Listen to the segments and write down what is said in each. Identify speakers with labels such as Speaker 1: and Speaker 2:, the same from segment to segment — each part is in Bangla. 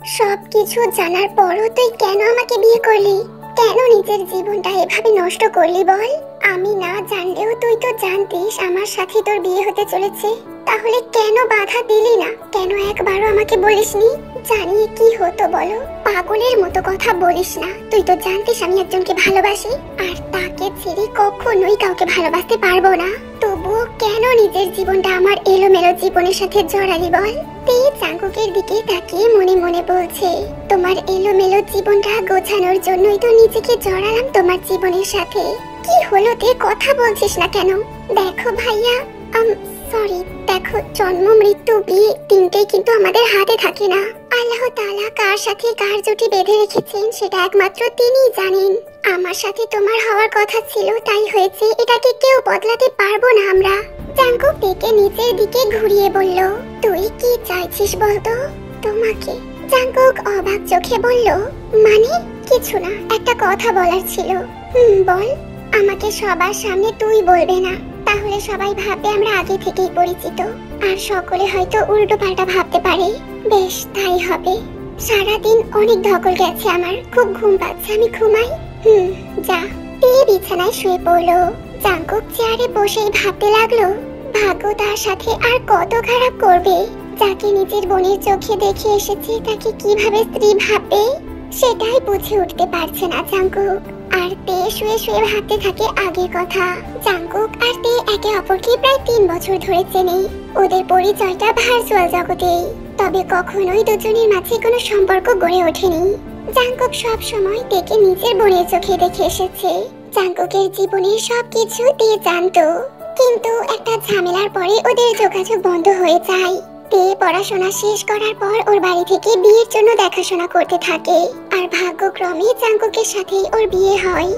Speaker 1: সবকিছু জানার পরও তুই কেন আমাকে বিয়ে করলি? কেন নিজের জীবনটা এভাবে নষ্ট করলি বল? আমি না জানলেও তুই তো জানতিস আমার সাথে তোর বিয়ে হতে চলেছে। তাহলে কেন বাধা দিলি না? কেন একবারও আমাকে বলিসনি? জানিয়ে কি হতো বলো? পাগলের মতো কথা বলিস না। তুই তো জানতিস আমি একজনকে ভালোবাসি, আর তাকে ছেড়ে কখনোই কাউকে ভালোবাসতে পারবো না। তবুও কেন নিজের জীবনটা আমার এলোমেলো জীবনের সাথে জড়ালি বল? তে চাঙ্কুকের দিকে তাকিয়ে মনে মনে বলছে, তোমার এলোমেলো জীবনটা গোছানোর জন্যই তো নিজেকে জড়ালাম তোমার জীবনের সাথে। কি হলো তে, কথা বলছিস না কেন? দেখো ভাইয়া, সরি, দেখো জন্ম মৃত্যু বিয়ে তিনটেই কিন্তু আমাদের হাতে থাকে না। আল্লাহ তাআলা কার সাথে কার জুটি বেঁধে রেখেছেন সেটা একমাত্র তিনিই জানেন। আমার সাথে তোমার হওয়ার কথা ছিল, তাই হয়েছে, এটাকে কেউ বদলাতে পারবো না আমরা। চাঙ্কুক থেকে নিচের দিকে ঘুরিয়ে বলল, তুই কি চাইছিস বলতো? তোমাকে। চাঙ্কুক অবাক চোখে বলল, মানে? কিছু না, একটা কথা বলার ছিল। বল। আমাকে সবার সামনে তুই বলবে না, তাহলে সবাই ভাববে আমরা আগে থেকেই পরিচিত, আর সকলে হয়তো উল্টো পাল্টা ভাবতে পারে। বেশ, তাই হবে। সারাদিন অনেক ধকল গেছে আমার, খুব ঘুম পাচ্ছে, আমি ঘুমাই। যা। বিছানায় শুয়ে পড়লো। চাঙ্কুক চেয়ারে বসেই ভাবতে লাগলো, ভাগ্য তার সাথে আর কত খারাপ করবে। যাকে নিজের বোনের চোখে দেখে এসেছে তাকে কিভাবে স্ত্রী ভাববে সেটাই বুঝে উঠতে পারছে না চাঙ্কুক। আর তে শুয়ে শুয়ে ভাবতে থাকে আগের কথা। চাঙ্কুক আর তে একে অপরকে প্রায় 3 বছর ধরে চেনে। ওদের পরিচয়টা ভার্চুয়াল জগতেই, তবে কখনোই দুজনের মাঝে কোনো সম্পর্ক গড়ে ওঠেনি। চাঙ্কুক সব সময় তেকে নিজের বোনের চোখে দেখে এসেছে। চাঙ্কুকের জীবনের সবকিছু তে জানতো, কিন্তু একটা ঝামেলার পরে ওদের যোগাযোগ বন্ধ হয়ে যায়। তে পড়াশোনা শেষ করার পর ওর বাড়ি থেকে বিয়ের জন্য দেখাশোনা করতে থাকে, আর ভাগ্যক্রমে চাঙ্কুকের সাথে ওর বিয়ে হয়।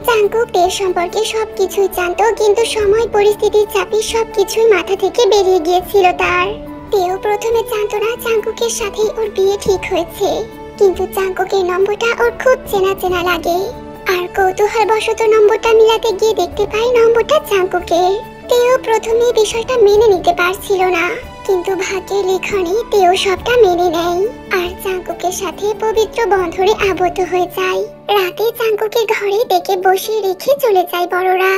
Speaker 1: চাঙ্কুক তের সম্পর্কে সবকিছুই জানতো, কিন্তু সময় পরিস্থিতির চাপে সবকিছুই মাথা থেকে বেরিয়ে গিয়েছিল তার। তেও প্রথমে জানতো না চাঙ্কুকের সাথে ওর বিয়ে ঠিক হয়েছে, কিন্তু চাঙ্কুকের নম্বরটা ওর খুব চেনা চেনা লাগে। আর কৌতূহলবশত নম্বরটা মিলাতে গিয়ে দেখতে পায় নম্বরটা চাঙ্কুকের। তেও প্রথমে বিষয়টা মেনে নিতে পারছিল না, কিন্তু ভাগ্যের লিখনে তেও সবটা মেনে নেয়, আর চাঙ্কুকের সাথে পবিত্র বন্ধনে আবদ্ধ হয়ে যায়। রাতে চাঙ্কুকে ঘরে ডেকে বসিয়ে রেখে চলে যায় বড়রা।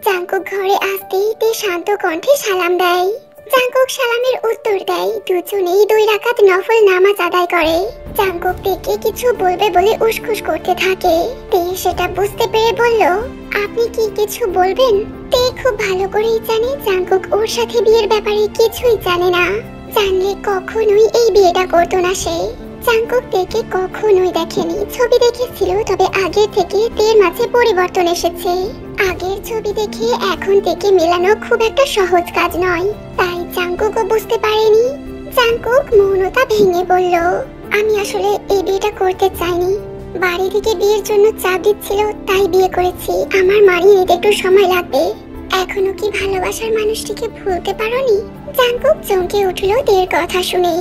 Speaker 1: চাঙ্কুক ঘরে আসতেই তে শান্ত কণ্ঠে সালাম দেয়। চাঙ্কুক সালামের উত্তর দেয়। দুজনেই 2 রাকাত নফল নামাজ আদায় করে। চাঙ্কুক তেকে কিছু বলবে বলে উসখুস করতে থাকে। তে সেটা বুঝতে পেরে বলল, আপনি কি কিছু বলবেন? তে খুব ভালো করেই জানে চাঙ্কুক ওর সাথে বিয়ের ব্যাপারে কিছুই জানে না। জানলে কখনোই এই বিয়েটা করতো না সে। চাঙ্কুক তেকে কখনোই দেখেনি, ছবি দেখেছিল, তবে আগের থেকে তের মাঝে পরিবর্তন এসেছে। আগের ছবি দেখে এখন থেকে মেলানো খুব একটা সহজ কাজ নয়, তাই চাঙ্কুকও বুঝতে পারেনি। চাঙ্কুক মৌনতা ভেঙে বলল, আমি আসলে এই বিয়েটা করতে চাইনি। বাড়ি থেকে বিয়ের জন্য চাপ দিচ্ছিল, তাই বিয়ে করেছি। আমার মানিয়ে নিতে একটু সময় লাগবে। এখনো কি ভালোবাসার মানুষটিকে ভুলতে পারোনি? চাঙ্কুক চমকে উঠলো তের কথা শুনে।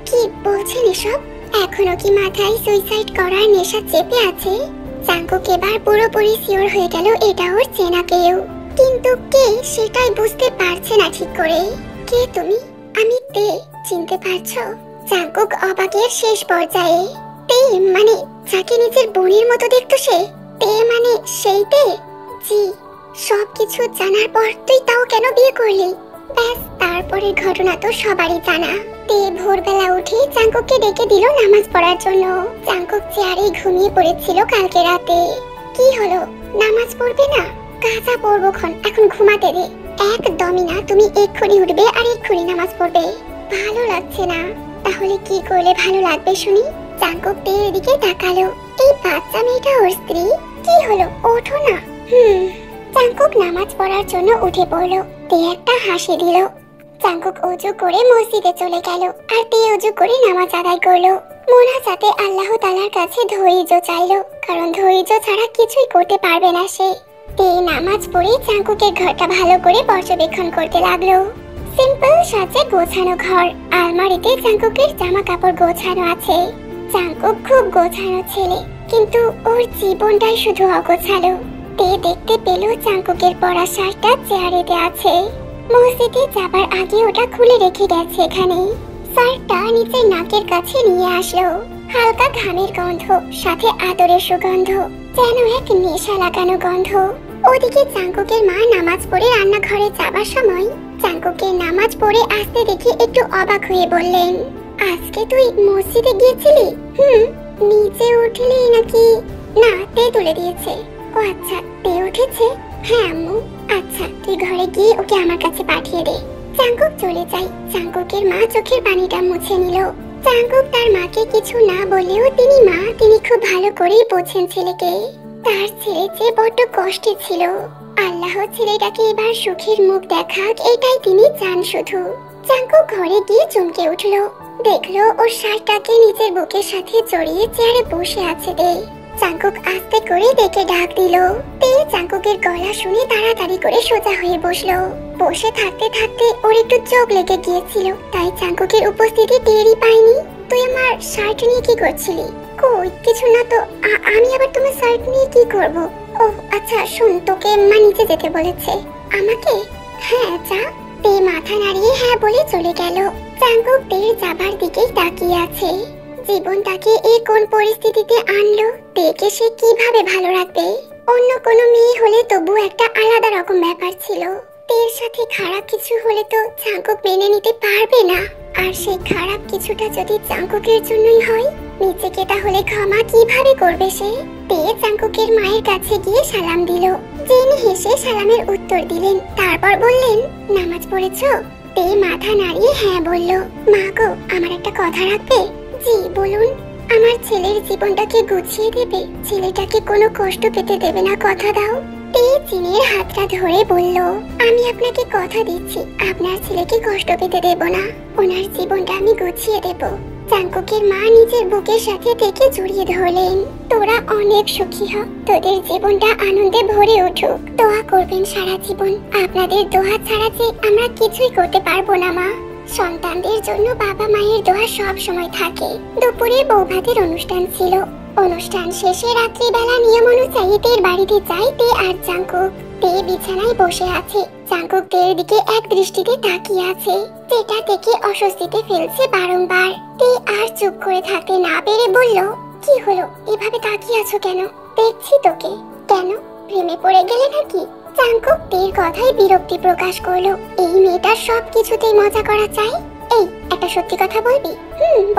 Speaker 1: কি বলছেন এসব? এখনো কি মাথায় সুইসাইড করার নেশা চেপে আছে? চাঙ্কুক এবার পুরোপুরি শিওর হয়ে গেল এটা ওর চেনা কেউ, কিন্তু কে সেটাই বুঝতে পারছে না ঠিক করে। কে তুমি? আমি তে, চিনতে পারছো? চাঙ্কুক অবাকের শেষ পর্যায়ে। তে মানে যাকে নিজের বোনের মতো দেখতো সে? তে মানে সেই তে? জি। সবকিছু জানার পর তুই তাও কেন বিয়ে করলি? ব্যাস, তারপরের ঘটনা তো সবারই জানা। তে ভোরবেলা উঠে চাঙ্কুককে ডেকে দিল নামাজ পড়ার জন্য। চাঙ্কুক চেয়ারে ঘুমিয়ে পড়েছিল কালকে রাতে। কি হলো, নামাজ পড়বে না? কাজা পড়বো খন, এখন ঘুমাতে দে। একদমই না, তুমি এক্ষুনি উঠবে আর এক্ষুনি নামাজ পড়বে। ভালো লাগছে না? তাহলে কি করলে ভালো লাগবে শুনি? চাঙ্কুক তের দিকে তাকালো। এই বাচ্চা মেয়েটা ওর স্ত্রী? কি হলো, ওঠো না। চাঙ্কুক নামাজ পড়ার জন্য উঠে পড়লো। তে একটা হাসি দিল। চাঙ্কুক ওযু করে মসজিদে চলে গেল, আর তে ওযু করে নামাজ আদায় করলো। মোনাজাতে আল্লাহ তাআলার কাছে ধৈর্য চাইলো, কারণ ধৈর্য ছাড়া কিছুই করতে পারবে না সে। তে নামাজ পড়ে চাঙ্কুকের ঘরটা ভালো করে পর্যবেক্ষণ করতে লাগলো। সিম্পল সাজে গোছানো ঘর, আলমারিতে চাঙ্কুকের জামা কাপড় গোছানো আছে। চাঙ্কুক খুব গোছানো ছেলে, কিন্তু ওর জীবনটাই শুধু অগোছালো। তে দেখতে পেল চাঙ্কুকের পরা শার্টটা চেয়ারেতে আছে। মসজিদে যাবার আগে ওটা খুলে রেখে গেছে এখানে। শার্টটা নিচে নাকের কাছে নিয়ে আসলো। হালকা ঘামের গন্ধ, সাথে আদরের সুগন্ধ, যেন এক নেশা লাগানো গন্ধ। ওদিকে জাঙ্কুকের মা নামাজ পড়ে রান্নাঘরে যাবার সময় জাঙ্কুকের নামাজ পড়ে আসতে দেখে একটু অবাক হয়ে বললেন, আজকে তুই মসজিদে গিয়েছিলি? নিচে উঠলি নাকি? না, তে তুলে দিয়েছে। ও আচ্ছা, তে উঠেছে? হ্যাঁ আম্মু। আচ্ছা, তুই ঘরে গিয়ে ওকে আমার কাছে পাঠিয়ে দে। জাঙ্কুক চলে যায়। জাঙ্কুকের মা চোখের পানিটা মুছে নিল। জাঙ্কুক তার মাকে কিছু না বলেও তিনি খুব ভালো করেই বোঝেন ছেলেকে। তার ছেলে যে বড্ড কষ্টে ছিল। আল্লাহ ছেলেটাকে এবার সুখের মুখ দেখাক, এটাই তিনি চান শুধু। জাঙ্কুক ঘরে গিয়ে চমকে উঠল। দেখলো ওর শার্টটাকে নিজের বুকের সাথে জড়িয়ে চেয়ারে বসে আছে তে। জাঙ্কুক আস্তে করে ডেকে ডাক দিল। তে জাঙ্কুকের গলা শুনে তাড়াতাড়ি করে সোজা হয়ে বসলো। বসে থাকতে থাকতে ওর একটু চোখ লেগে গিয়েছিল, তাই জাঙ্কুকের উপস্থিতি টেরই পায়নি। তুই আমার শার্ট নিয়ে কি করছিলি? কই কিছু না তো। আমি আবার তোমার শার্ট নিয়ে কি করব? ও আচ্ছা শোন, তোকে মা নিচে যেতে বলেছে। আমাকে? হ্যাঁ যা। তে মাথা নাড়িয়ে হ্যাঁ বলে চলে গেল। জাঙ্কুক তের যাবার দিকেই তাকিয়ে আছে। জীবন তাকে এই কোন পরিস্থিতিতে আনলো, তেকে সে কিভাবে ভালো রাখবে? অন্য কোনো মেয়ে হলে তবু একটা আলাদা রকম ব্যাপার ছিল। তের সাথে খারাপ কিছু হলে তো জাঙ্কুক মেনে নিতে পারবে না। আর সেই খারাপ কিছুটা যদি জাঙ্কুকের জন্যই হয়, নিজেকে তাহলে ক্ষমা কিভাবে করবে সে? তে জাঙ্কুকের মায়ের কাছে গিয়ে সালাম দিল। যিনি হেসে সালামের উত্তর দিলেন, তারপর বললেন, নামাজ পড়েছো? তে মাথা নাড়িয়ে হ্যাঁ বলল। মা গো, আমার একটা কথা রাখবে? জি বলুন। আমার ছেলের জীবনটাকে গুছিয়ে দেবে, ছেলেটাকে কোনো কষ্ট পেতে দেবে না, কথা দাও। তে চিনের হাতটা ধরে বলল, আমি আপনাকে কথা দিচ্ছি, আপনার ছেলেকে কষ্ট পেতে দেব না। ওনার জীবনটা আমি গুছিয়ে দেব। জাঙ্কুকের মা নিজের বুকের সাথে তেকে জড়িয়ে ধরলেন। তোরা অনেক সুখী হ, তোদের জীবনটা আনন্দে ভরে উঠুক। দোয়া করবেন সারা জীবন। আপনাদের দোয়া ছাড়া যে আমরা কিছুই করতে পারবো না মা। সন্তানদের জন্য বাবা মায়ের দোয়া সব সময় থাকে। দুপুরে বৌভাতের অনুষ্ঠান ছিল। অনুষ্ঠান শেষে রাত্রিবেলা নিয়ম অনুযায়ী তের বাড়িতে যায় তে আর জাঙ্কুক। তে বিছানায় বসে আছে। জাঙ্কুক তের দিকে এক দৃষ্টিতে তাকিয়ে আছে, যেটা থেকে অস্বস্তিতে ফেলছে বারংবার। তে আর চুপ করে থাকতে না পেরে বলল, কি হলো, এভাবে তাকিয়ে আছো কেন? দেখছি তোকে। কেন, প্রেমে পড়ে গেলে নাকি? জাঙ্কুক তের কথায় বিরক্তি প্রকাশ করলো। এই মেয়েটার সব কিছুতেই মজা করা চাই। এই একটা সত্যি কথা বলবি?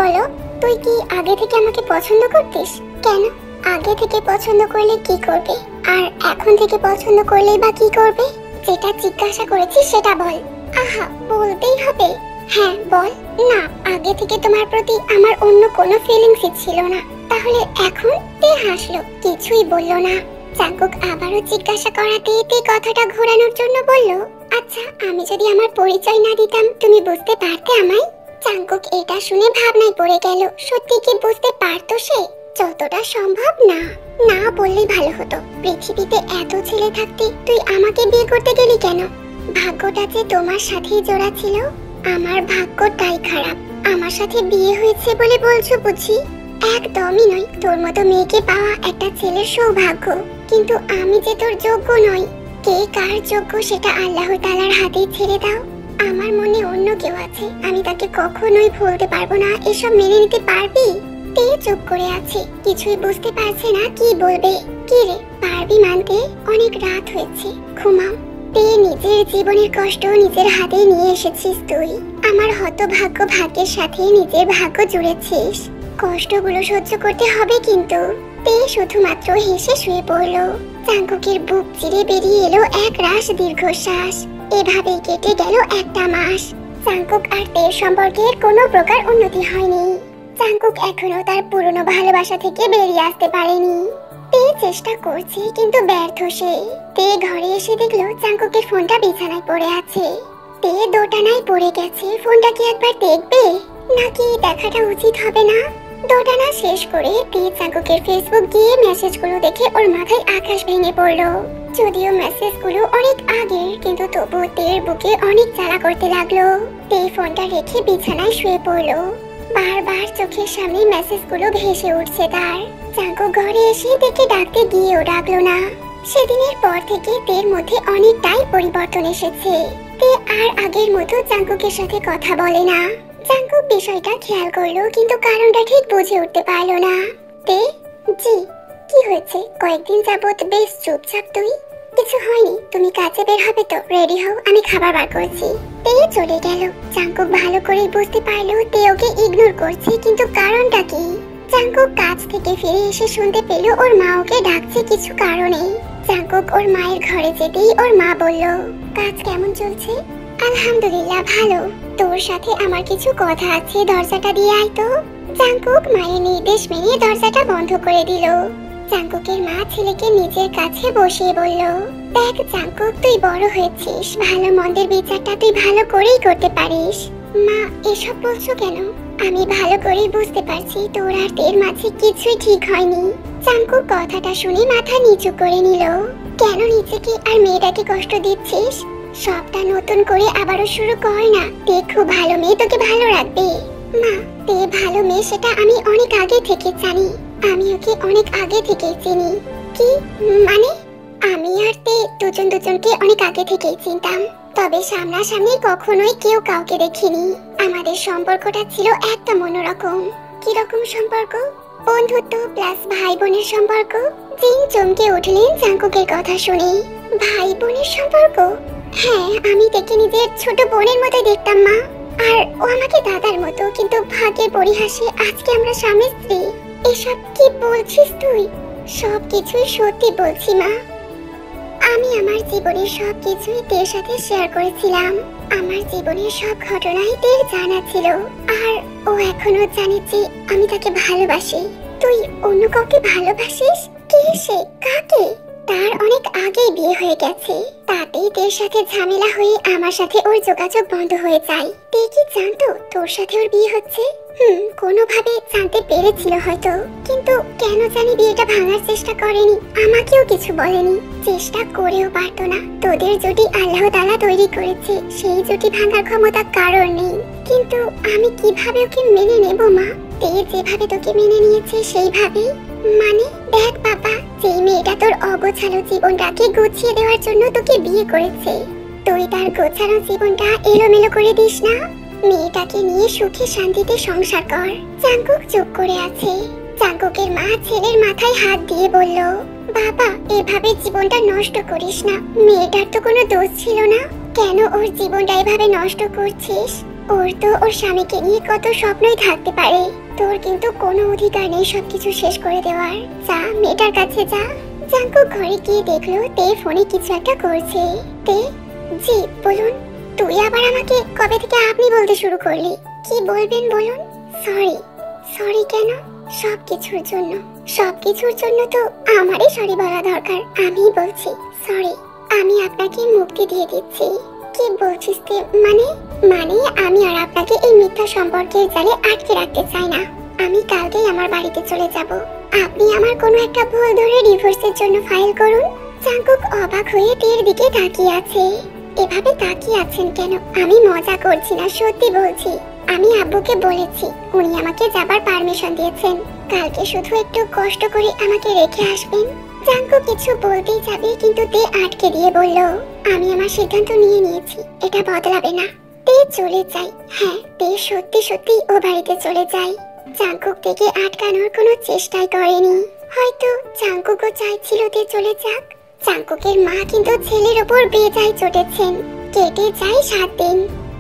Speaker 1: বলো। তুই কি আগে থেকে আমাকে পছন্দ করতিস? কেন, আগে থেকে পছন্দ করলে কি করবে, আর এখন থেকে পছন্দ করলেই বা কি করবে? যেটা জিজ্ঞাসা করেছিস সেটা বল। আহা, বলতেই হবে। হ্যাঁ বল। না, আগে থেকে তোমার প্রতি আমার অন্য কোনো ফিলিংসই ছিল না। তাহলে এখন? তে হাসলো, কিছুই বলল না। জাঙ্কুক আবারও জিজ্ঞাসা করাতে তে কথাটা ঘোরানোর জন্য বলল, আচ্ছা আমি যদি আমার পরিচয় না দিতাম তুমি বুঝতে পারতে আমায়? জাঙ্কুক এটা শুনে ভাবনায় পড়ে গেল। সত্যি কি বুঝতে পারতো সে? যতটা সম্ভব না। না বললেই ভালো হতো। পৃথিবীতে এত ছেলে থাকতে তুই আমাকে বিয়ে করতে গেলি কেন? ভাগ্যটা যে তোমার সাথেই জোড়া ছিল। আমার ভাগ্যটাই খারাপ। আমার সাথে বিয়ে হয়েছে বলে বলছো বুঝি? একদমই নয়। তোর মতো মেয়েকে পাওয়া একটা ছেলের সৌভাগ্য, কিন্তু আমি যে তোর যোগ্য নই। কে কার যোগ্য সেটা আল্লাহ তাআলার হাতেই ছেড়ে দাও। আমার মনে অন্য কেউ আছে, আমি তাকে কখনোই ভুলতে পারবো না। এসব মেনে নিতে পারবি? তে চুপ করে আছে, কিছুই বুঝতে পারছে না কি বলবে। কি রে, পারবি মানতে? অনেক রাত হয়েছে, ঘুমাও। তে নিজের জীবনের কষ্ট নিজের হাতে নিয়ে এসেছিস তুই। আমার হতভাগ্য ভাগ্যের সাথে নিজের ভাগ্য জুড়েছিস। কষ্টগুলো সহ্য করতে হবে কিন্তু। তে শুধুমাত্র হেসে শুয়ে পড়ল। জাঙ্কুকের বুক চিরে বেরিয়ে এলো এক রাশ দীর্ঘশ্বাস। এভাবেই কেটে গেল একটা মাস। জাঙ্কুক আর তের সম্পর্কের কোনো প্রকার উন্নতি হয়নি। জাঙ্কুক এখনো তার পুরনো ভালোবাসা থেকে বেরিয়ে আসতে পারেনি। তে চেষ্টা করছে কিন্তু ব্যর্থ সে। তে ঘরে এসে দেখলো জাঙ্কুকের ফোনটা বিছানায় পড়ে আছে। তে দোটানায় পড়ে গেছে। ফোনটা কি একবার দেখবে, নাকি দেখাটা উচিত হবে না? দোটানা শেষ করে তে জাঙ্কুকের ফেসবুক গিয়ে মেসেজগুলো দেখে ওর মাথায় আকাশ ভেঙে পড়লো। যদিও মেসেজগুলো অনেক আগের, কিন্তু তবু তের বুকে অনেক জ্বালা করতে লাগলো। তে ফোনটা রেখে বিছানায় শুয়ে পড়লো। বারবার চোখের সামনে মেসেজগুলো ভেসে উঠছে তার। জাঙ্কুক ঘরে এসে দেখে ডাকতে গিয়েও ডাকলো না। সেদিনের পর থেকে তের মধ্যে অনেকটাই পরিবর্তন এসেছে। তে আর আগের মতো জাঙ্কুকের সাথে কথা বলে না। জাঙ্কুক বিষয়টা খেয়াল করলো কিন্তু কারণটা ঠিক বুঝে উঠতে পারলো না। তে জি কি হয়েছে? কয়েকদিন যাবত বেশ চুপচাপ তুই। কিছু হয়নি, তুমি কাজে বের হবে তো রেডি হও, আমি খাবার বার করছি। তে চলে গেল। জাঙ্কুক ভালো করে বুঝতে পারলো তে ওকে ইগনোর করছে, কিন্তু কারণটা কি? জাঙ্কুক কাজ থেকে ফিরে এসে শুনতে পেল ওর মা ওকে ডাকছে কিছু কারণে। জাঙ্কুক ওর মায়ের ঘরে যেতেই ওর মা বলল, কাজ কেমন চলছে? আলহামদুলিল্লাহ ভালো। তোর সাথে আমার কিছু কথা আছে, দরজাটা দিয়ে আয় তো। জাঙ্কুক মায়ের নির্দেশ মেনে দরজাটা বন্ধ করে দিল। জাঙ্কুকের মা ছেলেকে নিজের কাছে বসিয়ে বলল, দেখ জাঙ্কুক, তুই বড় হয়েছিস, ভালো মন্দের বিচারটা তুই ভালো করেই করতে পারিস। মা এসব বলছো কেন? আমি ভালো করেই বুঝতে পারছি তোর আর তের মাঝে কিছুই ঠিক হয়নি। জাঙ্কুক কথাটা শুনে মাথা নিচু করে নিল। কেন নিজেকে আর মেয়েটাকে কষ্ট দিচ্ছিস? সবটা নতুন করে আবারও শুরু কর না। তে খুব ভালো মেয়ে, তোকে ভালো রাখবে। মা তে ভালো মেয়ে সেটা আমি অনেক আগে থেকে জানি। আমি ওকে অনেক আগে থেকে চিনি। কি মানে? আমি আর তে দুজনকে অনেক আগে থেকেই চিনতাম, তবে সামনাসামনি কখনোই কেউ কাউকে দেখিনি। আমাদের সম্পর্কটা ছিল একটা অন্যরকম। কিরকম সম্পর্ক? বন্ধুত্ব প্লাস ভাই বোনের সম্পর্ক। জিন চমকে উঠলেন জাঙ্কুকের কথা শুনে। ভাই বোনের সম্পর্ক? হ্যাঁ, আমি তেকে নিজের ছোট বোনের মতো দেখতাম মা, আর ও আমাকে দাদার মতো। কিন্তু ভাগ্যের পরিহাসে আজকে আমরা স্বামী স্ত্রী। এসব কি বলছিস তুই? সবকিছুই সত্যি বলছি মা। আমি আমার জীবনের সবকিছুই তের সাথে শেয়ার করেছিলাম। আমার জীবনের সব ঘটনাই তের জানা ছিল, আর ও এখনো জানে যে আমি তাকে ভালোবাসি। তুই অন্য কাউকে ভালোবাসিস? কে সে? কাকে? তার অনেক আগেই বিয়ে হয়ে গেছে। তাতেই তের সাথে ঝামেলা হয়ে আমার সাথে ওর যোগাযোগ বন্ধ হয়ে যায়। তে কি জানতো তোর সাথে ওর বিয়ে হচ্ছে? কোনোভাবে জানতে পেরেছিল হয়তো, কিন্তু কেন জানি বিয়েটা ভাঙার চেষ্টা করেনি। আমাকেও কিছু বলেনি, চেষ্টা করেও পারতো না। তোদের জুটি আল্লাহ তাআলা তৈরি করেছে, সেই জুটি ভাঙার ক্ষমতা কারোর নেই। কিন্তু আমি কিভাবে ওকে মেনে নেব মা? তে যেভাবে তোকে মেনে নিয়েছে সেইভাবেই। মানে দেখ বাবা, যেই মেয়েটা তোর অগোছালো জীবনটাকে গুছিয়ে দেওয়ার জন্য তোকে বিয়ে করেছে, তুই তার গোছানো জীবনটা এলোমেলো করে দিস না। মেয়েটাকে নিয়ে সুখে শান্তিতে সংসার কর। জাঙ্কুক চুপ করে আছে। জাঙ্কুকের মা ছেলের মাথায় হাত দিয়ে বলল, বাবা এভাবে জীবনটা নষ্ট করিস না। মেয়েটার তো কোনো দোষ ছিল না, কেন ওর জীবনটা এভাবে নষ্ট করছিস? ওর তো ওর স্বামীকে নিয়ে কত স্বপ্নই থাকতে পারে। তোর কিন্তু কোনো অধিকার নেই সবকিছু শেষ করে দেওয়ার। যা মেয়েটার কাছে যা। জাঙ্কুক ঘরে গিয়ে দেখলো তে ফোনে কিছু একটা করছে। তে জি বলুন। তুই আবার আমাকে কবে থেকে আপনি বলতে শুরু করলি? কি বলবেন বলুন? সরি। সরি কেন? সবকিছুর জন্য তো আমারই সরি বলা দরকার। আমি বলছি সরি। আমি আপনাকে মুক্তি দিয়ে দিচ্ছি। কি বলছিস তুই? মানে আমি আর আপনাকে এই মিথ্যা সম্পর্কের জালে আটকে রাখতে চাই না। আমি কালকেই আমার বাড়িতে চলে যাব। আপনি আমার কোনো একটা ভুল ধরে ডিভোর্সের জন্য ফাইল করুন। জাঙ্কুক অবাক হয়ে তের দিকে তাকিয়ে আছে। এভাবে তাকিয়ে আছেন কেন? আমি মজা করছি না, সত্যি বলছি। আমি আব্বুকে বলেছি, উনি আমাকে যাবার পারমিশন দিয়েছেন। কালকে শুধু একটু কষ্ট করে আমাকে রেখে আসবেন। জাঙ্কুক কিছু বলতেই যাবে, কিন্তু তে আটকে দিয়ে বলল, আমি আমার সিদ্ধান্ত নিয়ে নিয়েছি, এটা বদলাবে না। তে চলে যায়। হ্যাঁ, তে সত্যি ও বাড়িতে চলে যায়। জাঙ্কুক থেকে আটকানোর কোনো চেষ্টাই করেনি। হয়তো জাঙ্কুকও চাইছিল তে চলে যাক। জাঙ্কুকের মা কিন্তু ছেলের উপর বেজায় চটেছেন। কেটে যায় 7 দিন।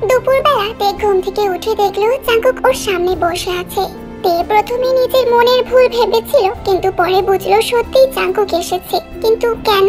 Speaker 1: দুপুরবেলা তে ঘুম থেকে উঠে দেখলো জাঙ্কুক ওর সামনে বসে আছে। তে প্রথমে নিজের মনের ভুল ভেবেছিল, কিন্তু পরে বুঝলো সত্যি জাঙ্কুক এসেছে। কিন্তু কেন?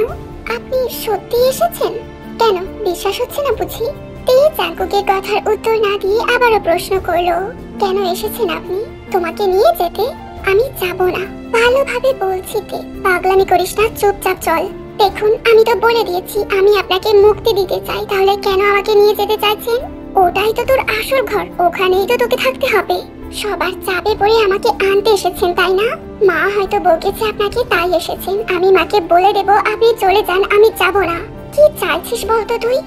Speaker 1: আপনি সত্যি এসেছেন? কেন বিশ্বাস হচ্ছে না বুঝি? তে জাঙ্কুকের কথার উত্তর না দিয়ে আবারও প্রশ্ন করলো, কেন এসেছেন আপনি? তোমাকে নিয়ে যেতে? আমি যাব না। ভালোভাবে বলছি তে, পাগলামি করিস না, চুপচাপ চল। দেখুন, আমি তো বলে দিয়েছি আমি আপনাকে মুক্তি দিতে চাই, তাহলে কেন আমাকে নিয়ে যেতে চাইছেন? ওটাই তো তোর আসল ঘর, ওখানেই তো তোকে থাকতে হবে। সবার চাপে পড়ে আমাকে আনতে এসেছেন তাই না? মা হয়তো বকেছে আপনাকে, তাই এসেছেন। আমি মাকে বলে দেব আপনি চলে যান, আমি যাব না। কি চাইছিস বলতো তুই?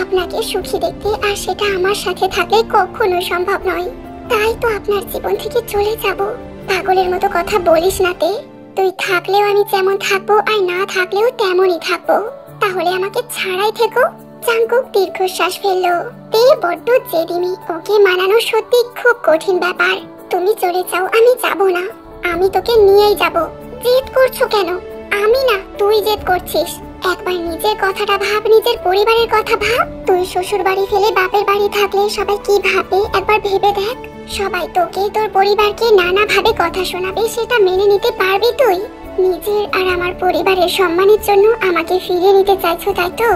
Speaker 1: আপনাকে সুখী দেখতে, আর সেটা আমার সাথে থাকলে কখনো সম্ভব নয়। তাই তো আপনার জীবন থেকে চলে যাব। পাগলের মতো কথা বলিস না তে। তুই থাকলেও আমি যেমন থাকবো, আর না থাকলেও তেমনই থাকবো। তাহলে আমাকে ছাড়াই থেকো। জাঙ্কুক দীর্ঘশ্বাস ফেললো। তে বড্ড জেদিনি, ওকে মানানো সত্যি খুব কঠিন ব্যাপার। তুমি চলে যাও, আমি যাব না। আমি তোকে নিয়েই যাব। জেদ করছো কেন? আমি না, তুই জেদ করছিস। একবার নিজের কথাটা ভাব, নিজের পরিবারের কথা ভাব। তুই শ্বশুর বাড়ি ফেলে বাপের বাড়ি থাকলে সবাই কি ভাববে একবার ভেবে দেখ। সবাই তোকে, তোর পরিবারকে নানা ভাবে কথা শোনাবে, সেটা মেনে নিতে পারবি তুই? নিজের আর আমার পরিবারের সম্মানের জন্য আমাকে ফিরিয়ে নিতে চাইছো, তাই তো?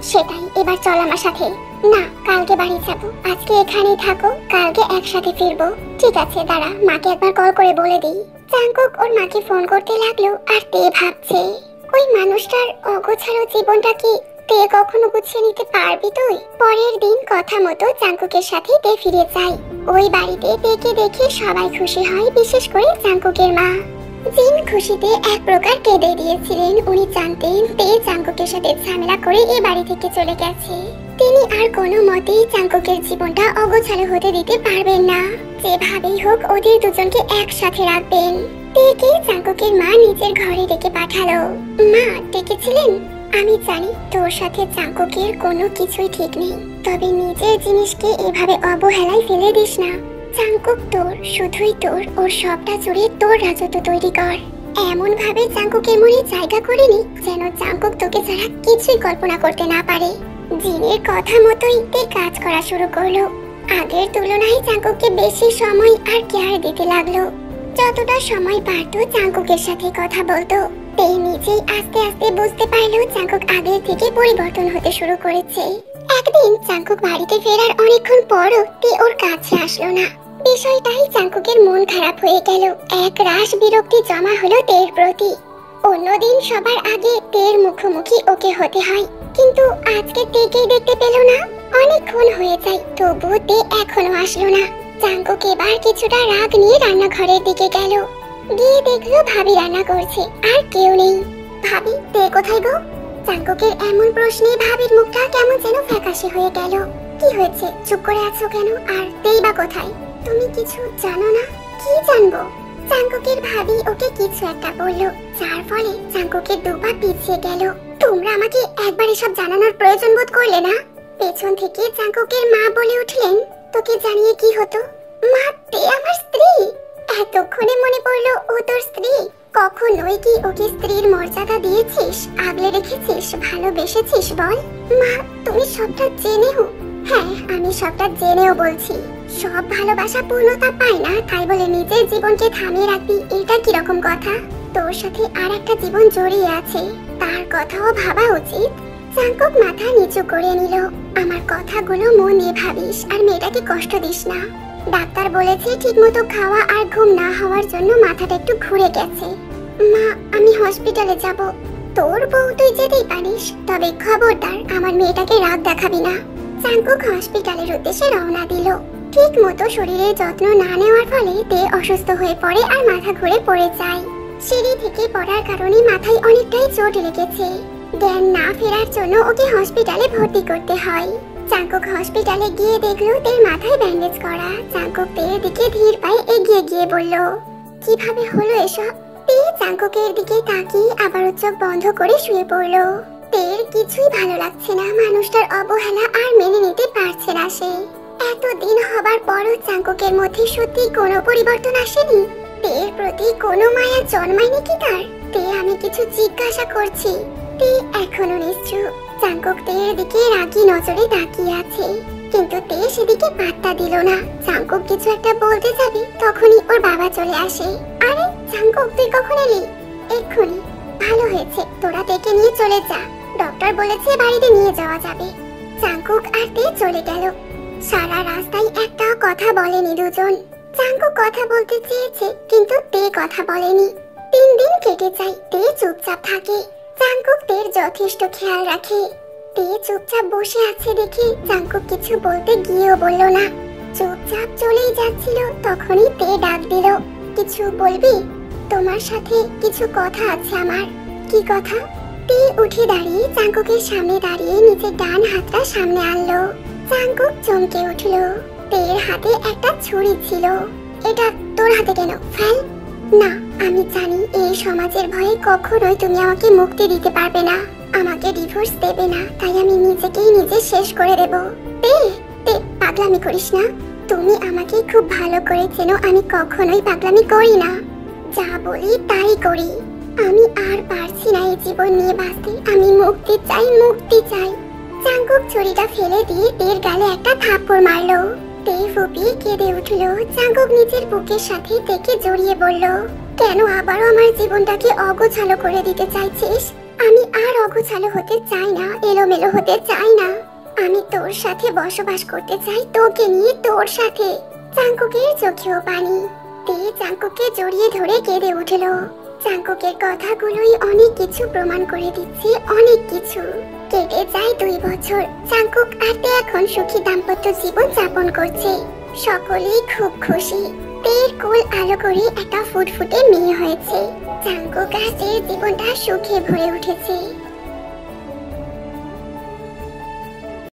Speaker 1: সেটাই। এবার চল আমার সাথে। না, কালকে বাড়ি যাব। আজকে এখানেই থাকো, কালকে একসাথে ফিরবো। ঠিক আছে, দাঁড়া, মাকে একবার কল করে বলে দিই। জাঙ্কুক ওর মাকে ফোন করতে লাগলো। আর তে ভাবছে, ওই মানুষটার অগোছালো জীবনটা কি তে কখনো গুছিয়ে নিতে পারবি তুই? পরের দিন কথা মতো জাঙ্কুকের সাথে তে ফিরে যায়। ওই বাড়িতে তেকে দেখে সবাই খুশি হয়, বিশেষ করে জাঙ্কুকের মা। জিন খুশিতে এক প্রকার কেঁদে দিয়েছিলেন। উনি জানতেন তে জাঙ্কুকের সাথে ঝামেলা করে এই বাড়ি থেকে চলে গেছে। তিনি আর কোনো মতেই জাঙ্কুকের জীবনটা অগোছালো হতে দিতে পারবেন না। যেভাবেই হোক ওদের দুজনকে একসাথে রাখবেন। তেকে জাঙ্কুকের মা নিজের ঘরে ডেকে পাঠালো। মা ডেকেছিলেন? আমি জানি তোর সাথে জাঙ্কুকের কোনো কিছুই ঠিক নেই, তবে নিজের জিনিসকে এভাবে অবহেলায় ফেলে দিস না। জাঙ্কুক তোর, শুধুই তোর। ওর সবটা জুড়ে তোর রাজত্ব তৈরি কর। এমন ভাবে জাঙ্কুকের মনে জায়গা করে নি যেন জাঙ্কুক তোকে ছাড়া কিছুই কল্পনা করতে না পারে। জিনের কথা মতোই তে কাজ করা শুরু করলো। আগের তুলনায় জাঙ্কুককে বেশি সময় আর কেয়ার দিতে লাগলো। যতটা সময় পারতো জাঙ্কুকের সাথে কথা বলতো। তে নিজেই আস্তে আস্তে বুঝতে পারলো জাঙ্কুক আগের থেকে পরিবর্তন হতে শুরু করেছে। একদিন জাঙ্কুক বাড়িতে ফেরার অনেকক্ষণ পরও তে ওর কাছে আসলো না। বিষয়টাই জাঙ্কুকের মন খারাপ হয়ে গেল। এক রাশ বিরক্তি জমা হলো তের প্রতি। অন্যদিন সবার আগে তের মুখোমুখি ওকে হতে হয়, কিন্তু আজকে তেকেই দেখতে পেল না। অনেকক্ষণ হয়ে যায়, তবু তে এখনো আসলো না। জাঙ্কুক এবার কিছুটা রাগ নিয়ে রান্নাঘরের দিকে গেল। গিয়ে দেখলো ভাবি রান্না করছে, আর কেউ নেই। ভাবি, তে কোথায় গো? জাঙ্কুকের এমন প্রশ্নে ভাবির মুখটা কেমন যেন ফ্যাকাশে হয়ে গেল। কি হয়েছে, চুপ করে আছো কেন? আর তেই বা কোথায়? তুমি কিছু জানো না? কি জানবো? জাঙ্কুকের ভাবি ওকে কিছু একটা বললো, যার ফলে জাঙ্কুকের দুপা পিছিয়ে গেল। তোমরা আমাকে একবার এসব জানানোর প্রয়োজন বোধ করলে না? পেছন থেকে জাঙ্কুকের মা বলে উঠলেন, তোকে জানিয়ে কি হতো? মা, তে আমার স্ত্রী। এতক্ষণে মনে পড়লো ও তোর স্ত্রী। কখনোই কি ওকে স্ত্রীর মর্যাদা দিয়েছিস, আগলে রেখেছিস, ভালোবেসেছিস বল? মা, তুমি সবটা জেনেও? হ্যাঁ, আমি সবটা জেনেও বলছি। সব ভালোবাসা পূর্ণতা পায় না, তাই বলে নিজের জীবনকে থামিয়ে রাখবি, এটা কিরকম কথা? তোর সাথে আর একটা জীবন জড়িয়ে আছে, তার কথাও ভাবা উচিত। জাঙ্কুক মাথা নিচু করে নিল। আমার কথাগুলো মন দিয়ে ভাবিস, আর মেয়েটাকে কষ্ট দিস না। ডাক্তার বলেছে ঠিকমতো খাওয়া আর ঘুম না হওয়ার জন্য মাথাটা একটু ঘুরে গেছে। মা, আমি হসপিটালে যাব। তোর বউ তুই যেতেই পারিস, তবে খবরদার আমার মেয়েটাকে রাগ দেখাবি না। জাঙ্কুক হসপিটালের উদ্দেশ্যে রওনা দিল। ঠিক মতো শরীরের যত্ন না নেওয়ার ফলে তে অসুস্থ হয়ে পড়ে আর মাথা ঘুরে পড়ে যায়। সিঁড়ি থেকে পড়ার কারণে মাথায় অনেকটাই চোট লেগেছে। জ্ঞান না ফেরার জন্য ওকে হসপিটালে ভর্তি করতে হয়। জাঙ্কুক হসপিটালে গিয়ে দেখলো তের মাথায় ব্যান্ডেজ করা। জাঙ্কুক তের দিকে ধীর পায়ে এগিয়ে গিয়ে বলল, কিভাবে হলো এসব? তে জাঙ্কুকের দিকে তাকিয়ে আবার চোখ বন্ধ করে শুয়ে পড়ল। তের কিছুই ভালো লাগছে না, মানুষটার অবহেলা আর মেনে নিতে পারছে না সে। এতদিন হবার পরও জাঙ্কুকের মধ্যে সত্যি কোনো পরিবর্তন আসেনি। তের প্রতি কোনো মায়া জন্মায়নি কি তার? তে, আমি কিছু জিজ্ঞাসা করছি। তে এখনো নিশ্চুপ। জাঙ্কুক তের দিকে রাগী নজরে তাকিয়ে আছে, কিন্তু তে সেদিকে পাত্তা দিল না। জাঙ্কুক কিছু একটা বলতে যাবে, তখনই ওর বাবা চলে আসে। আরে জাঙ্কুক, তুই কখন এলি? এক্ষুনি। ভালো হয়েছে, তোরা তেকে নিয়ে চলে যা। ডক্টর বলেছে বাড়িতে নিয়ে যাওয়া যাবে। জাঙ্কুক আর তে চলে গেল। সারা রাস্তায় একটাও কথা বলেনি দুজন। জাঙ্কুক কথা বলতে চেয়েছে, কিন্তু তে কথা বলেনি। 3 দিন কেটে যায়, তে চুপচাপ থাকে। জাঙ্কুক তের যথেষ্ট খেয়াল রাখে। তে চুপচাপ বসে আছে দেখে জাঙ্কুক কিছু বলতে গিয়েও বলল না, চুপচাপ চলেই যাচ্ছিল। তখনই তে ডাক দিল, কিছু বলবি? তোমার সাথে কিছু কথা আছে আমার। কি কথা? তে উঠে দাঁড়িয়ে জাঙ্কুকের সামনে দাঁড়িয়ে নিজের ডান হাতটা সামনে আনলো। জাঙ্কুক চমকে উঠল। তের হাতে একটা ছুরি ছিল। এটা তোর হাতে কেন? ফেল। না, আমি জানি এই সমাজের ভয়ে কখনোই তুমি আমাকে মুক্তি দিতে পারবে না। আমাকে ডিভোর্স দেবে না, তাই আমি নিজেকেই নিজে শেষ করে দেব। তে তে পাগলামি করিস না। তুমি আমাকে খুব ভালো করে চেনো, আমি কখনোই পাগলামি করি না। যা বলি তাই করি। আমি আর পারছি না এই জীবন নিয়ে বাঁচতে। আমি মুক্তি চাই, মুক্তি চাই। চাঙ্কুক ছুরিটা ফেলে দিয়ে তের গালে একটা থাপ্পড় মারলো। তে ফুপিয়ে কেঁদে উঠলো। চাঙ্কুক নিজের বুকের সাথে তেকে জড়িয়ে বলল, কেন আবারও আমার জীবনটাকে অগোছালো করে দিতে চাইছিস? আমি আর অগোছালো হতে চাই না, এলোমেলো হতে চাই না। আমি তোর সাথে বসবাস করতে চাই, তোকে নিয়ে, তোর সাথে। চাঙ্কুকের চোখেও পানি। তে চাঙ্কুককে জড়িয়ে ধরে কেঁদে উঠলো। চাঙ্কুকের কথাগুলোই অনেক কিছু প্রমাণ করে দিচ্ছে, অনেক কিছু। কেটে যায় 2 বছর। চাঙ্কুক আর তে এখন সুখী দাম্পত্য জীবন যাপন করছে। সকলেই খুব খুশি। তের কোল আলো করে একটা ফুটফুটে মেয়ে হয়েছে। চাঙ্কুক আর তের জীবনটা সুখে ভরে উঠেছে।